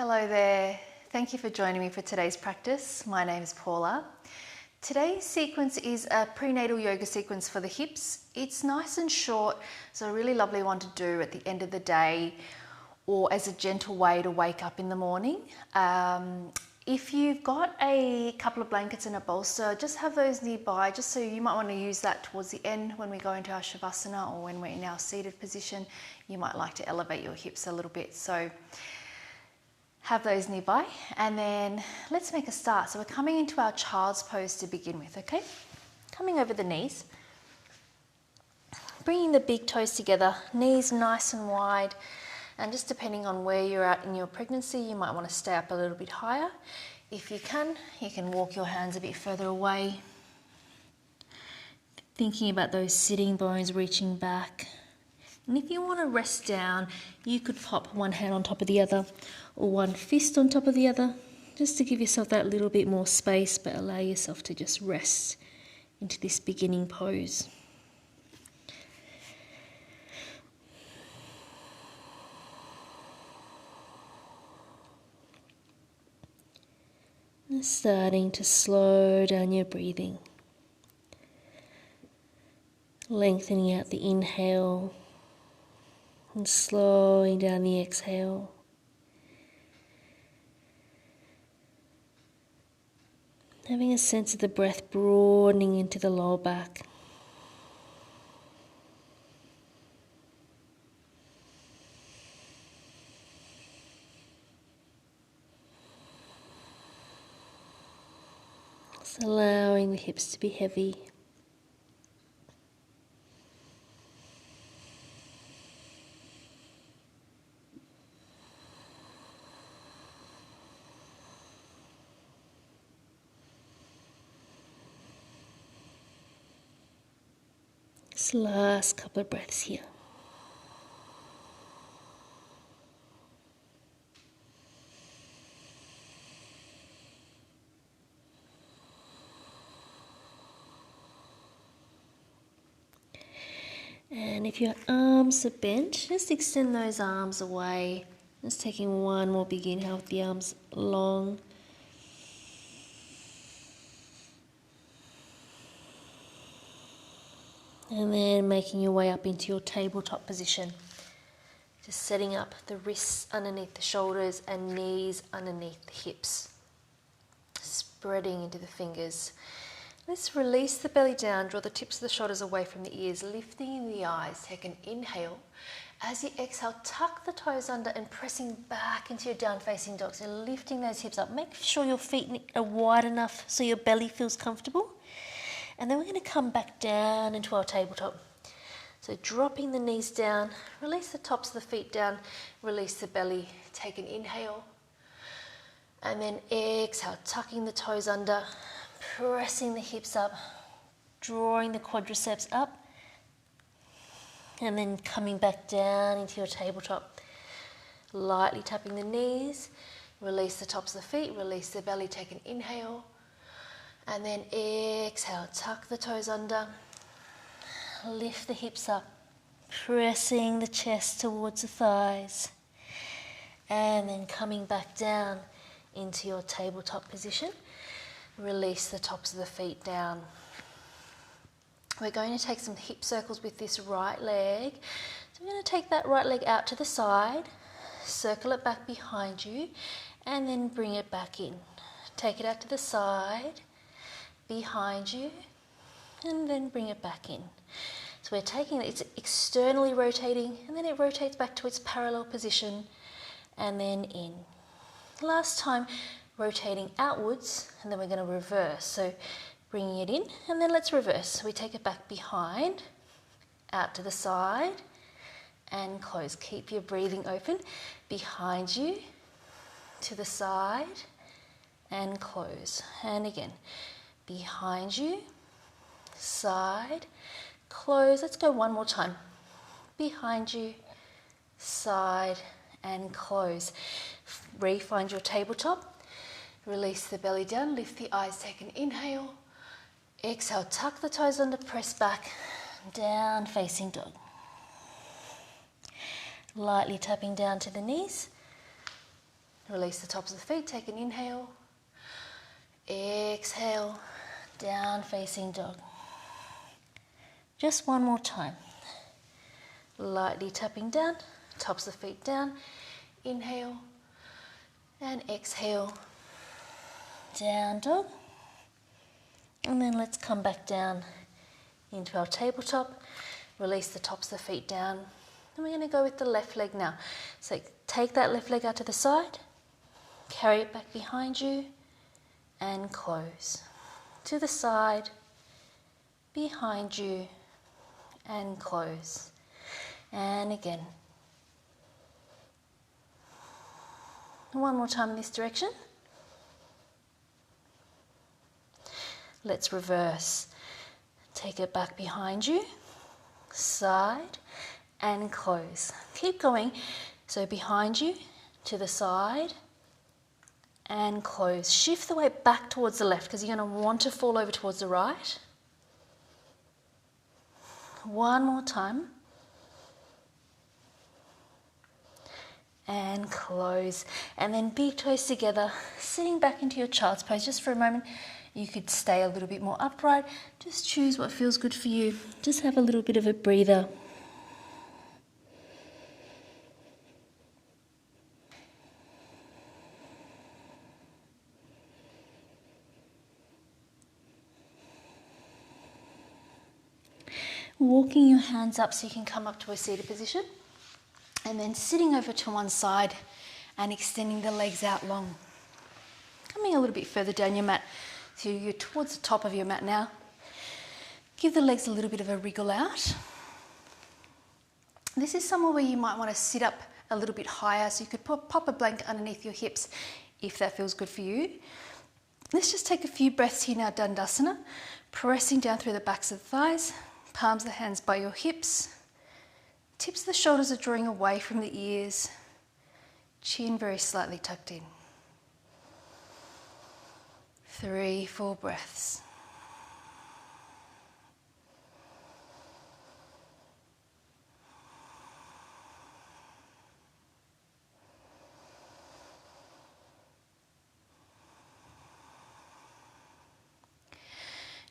Hello there. Thank you for joining me for today's practice. My name is Paula. Today's sequence is a prenatal yoga sequence for the hips. It's nice and short, so a really lovely one to do at the end of the day or as a gentle way to wake up in the morning. If you've got a couple of blankets and a bolster, just have those nearby, just so you might want to use that towards the end when we go into our Shavasana or when we're in our seated position. You might like to elevate your hips a little bit. So have those nearby, and then let's make a start. So we're coming into our child's pose to begin with, okay? Coming over the knees, bringing the big toes together, knees nice and wide, and just depending on where you're at in your pregnancy, you might want to stay up a little bit higher. If you can walk your hands a bit further away, thinking about those sitting bones reaching back. And if you want to rest down, you could pop one hand on top of the other or one fist on top of the other, just to give yourself that little bit more space, but allow yourself to just rest into this beginning pose. And starting to slow down your breathing, lengthening out the inhale and slowing down the exhale. Having a sense of the breath broadening into the lower back. Just allowing the hips to be heavy. This last couple of breaths here. And if your arms are bent, just extend those arms away. Just taking one more big inhale with the arms long. And then making your way up into your tabletop position. Just setting up the wrists underneath the shoulders and knees underneath the hips. Spreading into the fingers. Let's release the belly down, draw the tips of the shoulders away from the ears, lifting the eyes. Take an inhale. As you exhale, tuck the toes under and pressing back into your down facing dog. So lifting those hips up. Make sure your feet are wide enough so your belly feels comfortable. And then we're going to come back down into our tabletop. So dropping the knees down, release the tops of the feet down, release the belly. Take an inhale. And then exhale, tucking the toes under, pressing the hips up, drawing the quadriceps up. And then coming back down into your tabletop. Lightly tapping the knees, release the tops of the feet, release the belly, take an inhale. And then exhale, tuck the toes under, lift the hips up, pressing the chest towards the thighs, and then coming back down into your tabletop position. Release the tops of the feet down. We're going to take some hip circles with this right leg. So we're going to take that right leg out to the side, circle it back behind you, and then bring it back in. Take it out to the side, behind you, and then bring it back in. So we're taking it, it's externally rotating, and then it rotates back to its parallel position, and then in. Last time, rotating outwards, and then we're going to reverse. So bringing it in, and then let's reverse. So we take it back behind, out to the side, and close. Keep your breathing open. Behind you, to the side, and close. And again. Behind you, side, close. Let's go one more time. Behind you, side, and close. Re-find your tabletop. Release the belly down, lift the eyes, take an inhale. Exhale, tuck the toes under, press back, down facing dog. Lightly tapping down to the knees. Release the tops of the feet, take an inhale. Exhale, down facing dog. Just one more time. Lightly tapping down, tops of the feet down. Inhale and exhale, down dog. And then let's come back down into our tabletop. Release the tops of the feet down. And we're going to go with the left leg now. So take that left leg out to the side, carry it back behind you, and close. To the side, behind you, and close. And again. One more time in this direction. Let's reverse. Take it back behind you, side, and close. Keep going. So behind you, to the side, and close. Shift the weight back towards the left because you're going to want to fall over towards the right. One more time. And close. And then big toes together, sitting back into your child's pose just for a moment. You could stay a little bit more upright. Just choose what feels good for you. Just have a little bit of a breather. Walking your hands up so you can come up to a seated position. And then sitting over to one side and extending the legs out long. Coming a little bit further down your mat. So you're towards the top of your mat now. Give the legs a little bit of a wriggle out. This is somewhere where you might want to sit up a little bit higher, so you could pop a blanket underneath your hips if that feels good for you. Let's just take a few breaths here now, Dandasana. Pressing down through the backs of the thighs, palms of the hands by your hips. Tips of the shoulders are drawing away from the ears. Chin very slightly tucked in. 3 full breaths.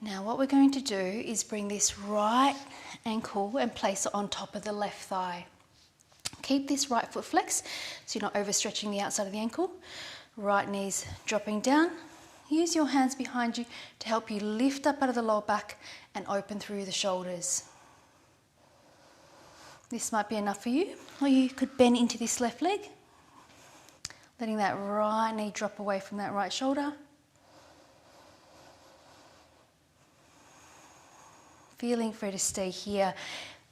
Now what we're going to do is bring this right ankle and place it on top of the left thigh. Keep this right foot flexed so you're not overstretching the outside of the ankle. Right knee's dropping down. Use your hands behind you to help you lift up out of the lower back and open through the shoulders. This might be enough for you, or you could bend into this left leg, letting that right knee drop away from that right shoulder. Feeling free to stay here.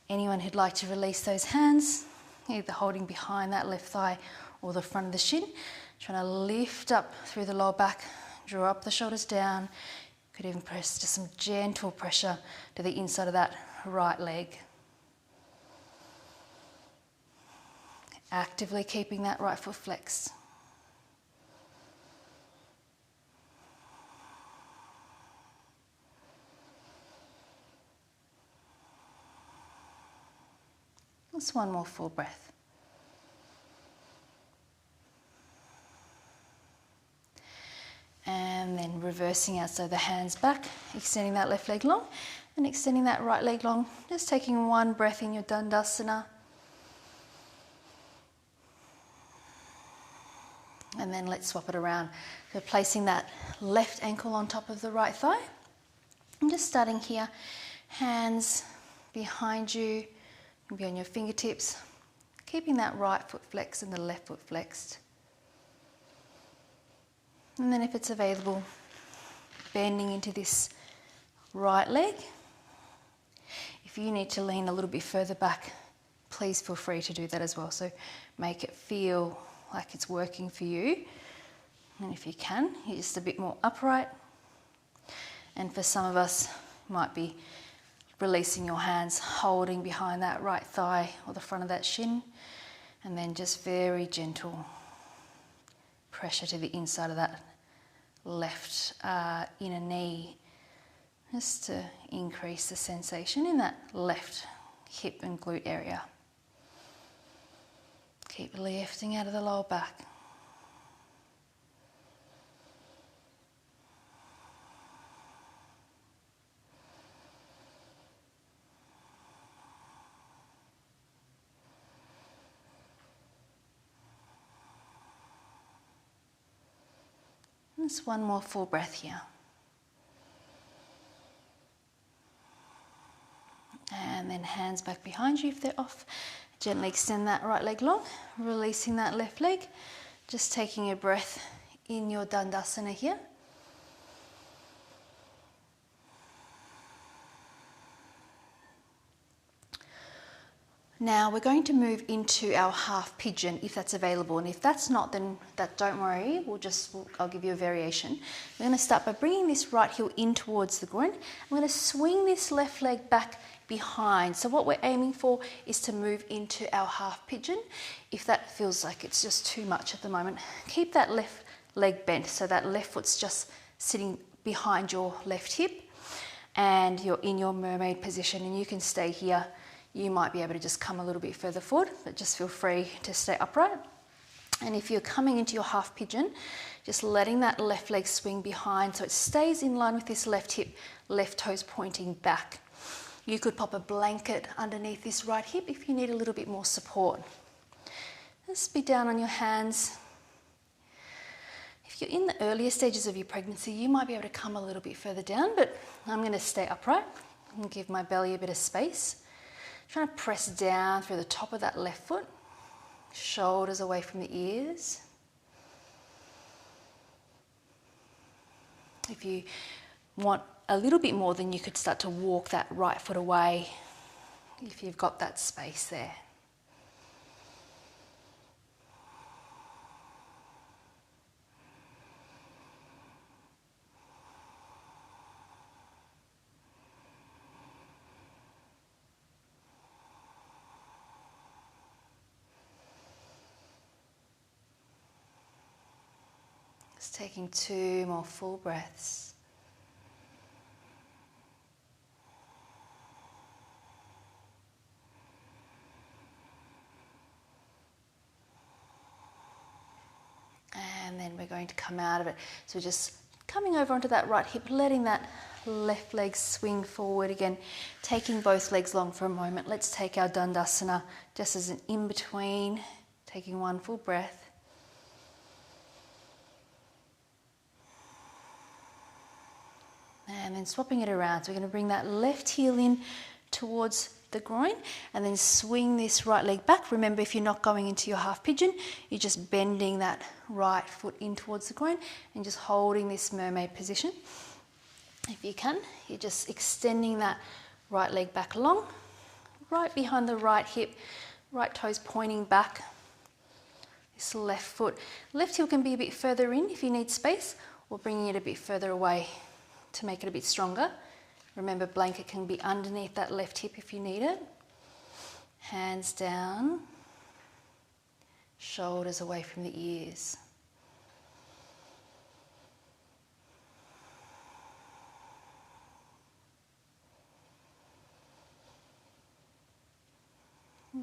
Anyone who'd like to release those hands, either holding behind that left thigh or the front of the shin, trying to lift up through the lower back, draw up the shoulders down. Could even press just some gentle pressure to the inside of that right leg. Actively keeping that right foot flexed. Just one more full breath. And then reversing out, so the hands back, extending that left leg long and extending that right leg long. Just taking one breath in your Dandasana. And then let's swap it around. So placing that left ankle on top of the right thigh. I'm just starting here, hands behind you, maybe on your fingertips, keeping that right foot flexed and the left foot flexed. And then if it's available, bending into this right leg. If you need to lean a little bit further back, please feel free to do that as well. So make it feel like it's working for you. And if you can, you're just a bit more upright. And for some of us, it might be releasing your hands, holding behind that right thigh or the front of that shin, and then just very gentle pressure to the inside of that left inner knee, just to increase the sensation in that left hip and glute area. Keep lifting out of the lower back. Just one more full breath here. And then hands back behind you if they're off. Gently extend that right leg long, releasing that left leg. Just taking a breath in your Dandasana here. Now we're going to move into our half pigeon if that's available, and if that's not, then don't worry, I'll give you a variation. We're going to start by bringing this right heel in towards the groin. I'm going to swing this left leg back behind. So what we're aiming for is to move into our half pigeon. If that feels like it's just too much at the moment, keep that left leg bent so that left foot's just sitting behind your left hip and you're in your mermaid position, and you can stay here. You might be able to just come a little bit further forward, but just feel free to stay upright. And if you're coming into your half pigeon, just letting that left leg swing behind so it stays in line with this left hip, left toes pointing back. You could pop a blanket underneath this right hip if you need a little bit more support. Just be down on your hands. If you're in the earlier stages of your pregnancy, you might be able to come a little bit further down, but I'm going to stay upright and give my belly a bit of space. Trying to press down through the top of that left foot, shoulders away from the ears. If you want a little bit more, then you could start to walk that right foot away if you've got that space there. Just taking 2 more full breaths. And then we're going to come out of it. So just coming over onto that right hip, letting that left leg swing forward again, taking both legs long for a moment. Let's take our Dandasana just as an in-between, taking 1 full breath. And then swapping it around. So we're going to bring that left heel in towards the groin and then swing this right leg back. Remember, if you're not going into your half pigeon, you're just bending that right foot in towards the groin and just holding this mermaid position. If you can, you're just extending that right leg back long, right behind the right hip, right toes pointing back. This left foot. Left heel can be a bit further in if you need space, or bringing it a bit further away to make it a bit stronger. Remember, blanket can be underneath that left hip if you need it. Hands down, shoulders away from the ears.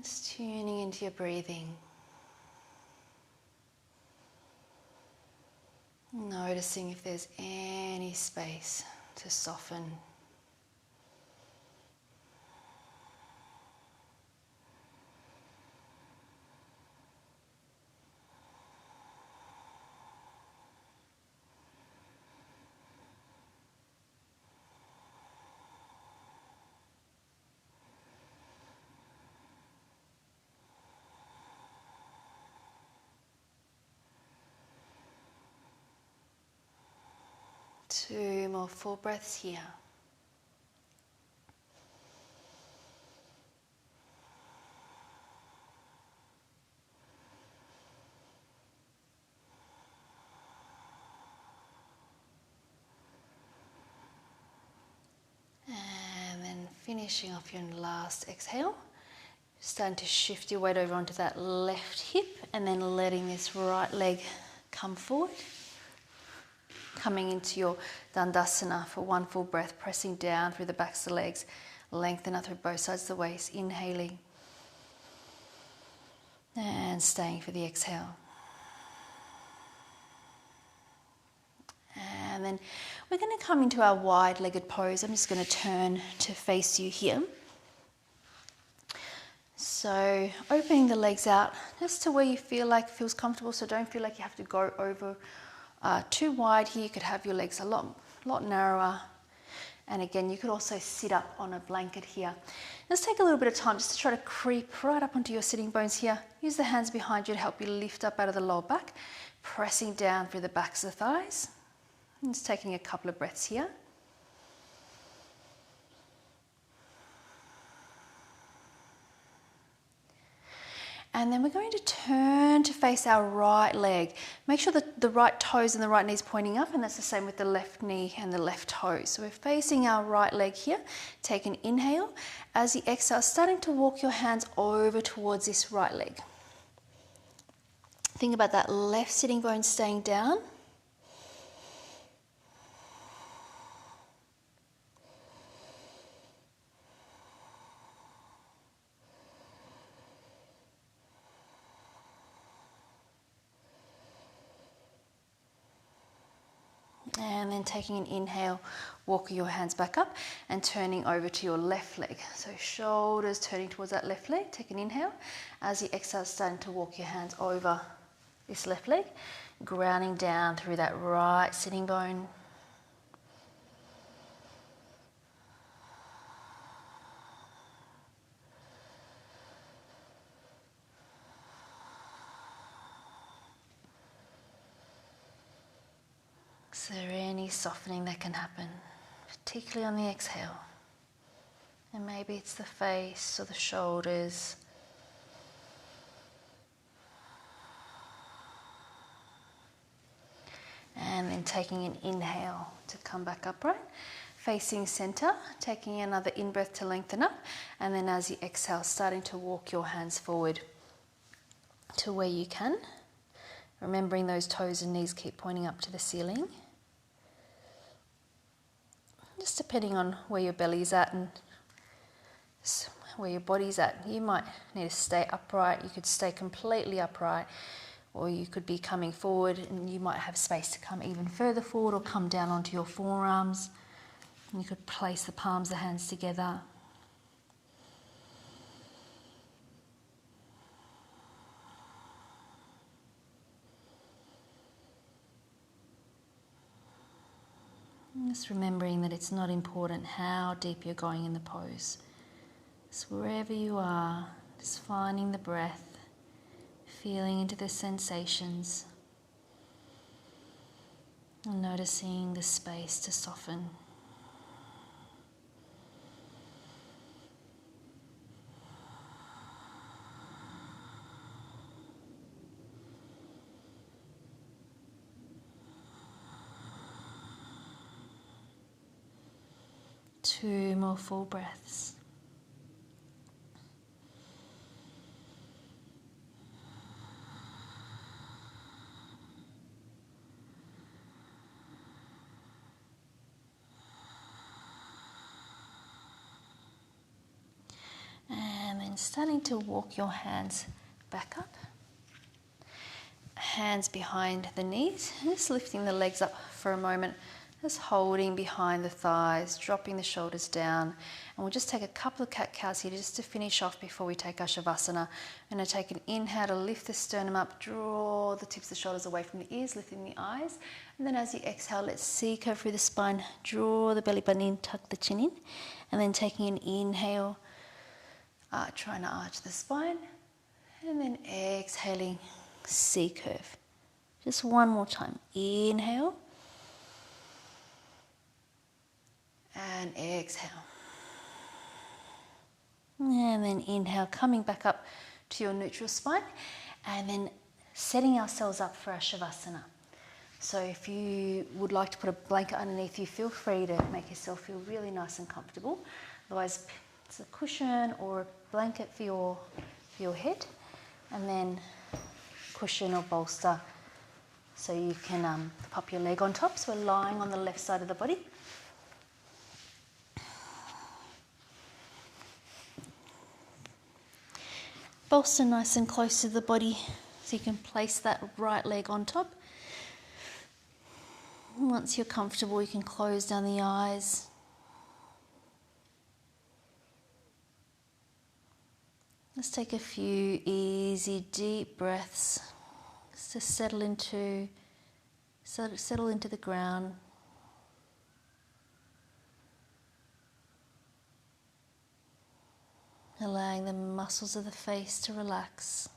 Just tuning into your breathing. Noticing if there's any space to soften. Two more full breaths here. And then finishing off your last exhale, starting to shift your weight over onto that left hip and then letting this right leg come forward. Coming into your Dandasana for one full breath, pressing down through the backs of the legs, lengthen out through both sides of the waist, inhaling and staying for the exhale. And then we're going to come into our wide-legged pose. I'm just going to turn to face you here. So opening the legs out just to where you feel like it feels comfortable, so don't feel like you have to go over too wide here, you could have your legs a lot narrower. And again, you could also sit up on a blanket here. Let's take a little bit of time just to try to creep right up onto your sitting bones here. Use the hands behind you to help you lift up out of the lower back, pressing down through the backs of the thighs. And just taking a couple of breaths here. And then we're going to turn to face our right leg. Make sure that the right toes and the right knees pointing up, and that's the same with the left knee and the left toe. So we're facing our right leg here. Take an inhale. As you exhale, starting to walk your hands over towards this right leg. Think about that left sitting bone staying down. And then taking an inhale, walk your hands back up and turning over to your left leg. So shoulders turning towards that left leg. Take an inhale. As you exhale, starting to walk your hands over this left leg, grounding down through that right sitting bone. Is there any softening that can happen, particularly on the exhale? And maybe it's the face or the shoulders. And then taking an inhale to come back upright, facing center, taking another in-breath to lengthen up, and then as you exhale, starting to walk your hands forward to where you can, remembering those toes and knees keep pointing up to the ceiling. Just depending on where your belly's at and where your body's at, you might need to stay upright. You could stay completely upright, or you could be coming forward and you might have space to come even further forward or come down onto your forearms. And you could place the palms of the hands together. Just remembering that it's not important how deep you're going in the pose. Just wherever you are, just finding the breath, feeling into the sensations, and noticing the space to soften. Two more full breaths. And then starting to walk your hands back up. Hands behind the knees, just lifting the legs up for a moment. Just holding behind the thighs, dropping the shoulders down. And we'll just take a couple of cat-cows here just to finish off before we take our Shavasana. I'm going to take an inhale to lift the sternum up, draw the tips of the shoulders away from the ears, lifting the eyes. And then as you exhale, let's C-curve through the spine, draw the belly button in, tuck the chin in. And then taking an inhale, trying to arch the spine. And then exhaling, C-curve. Just one more time. Inhale. And exhale. And then inhale, coming back up to your neutral spine, and then setting ourselves up for our Shavasana. So if you would like to put a blanket underneath you, feel free to make yourself feel really nice and comfortable. Otherwise, it's a cushion or a blanket for your head, and then cushion or bolster so you can pop your leg on top. So we're lying on the left side of the body. Bolster nice and close to the body so you can place that right leg on top. Once you're comfortable, you can close down the eyes. Let's take a few easy, deep breaths just to settle into Settle into the ground. Allowing the muscles of the face to relax.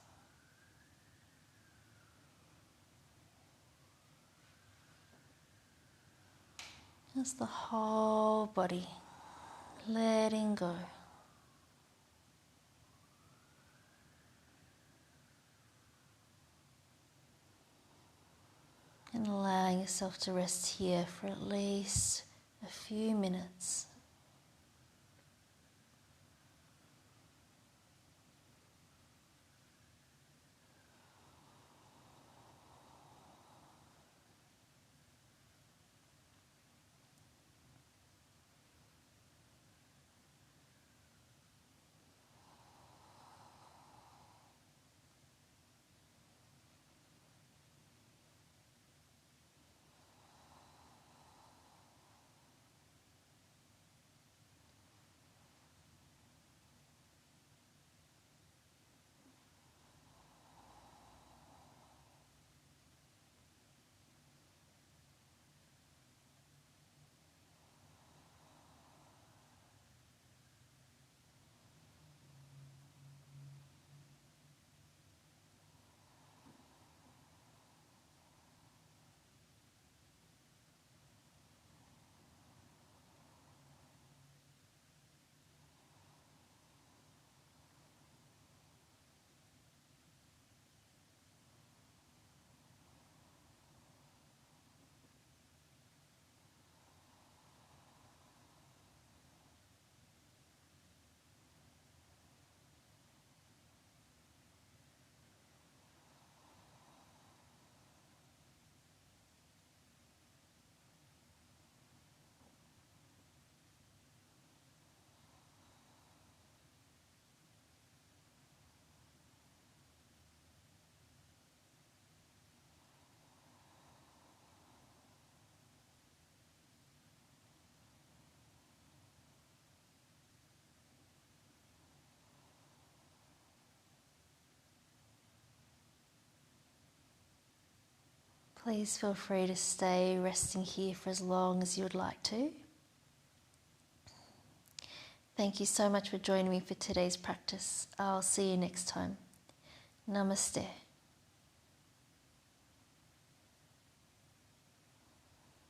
Just the whole body letting go. And allowing yourself to rest here for at least a few minutes. Please feel free to stay resting here for as long as you would like to. Thank you so much for joining me for today's practice. I'll see you next time. Namaste.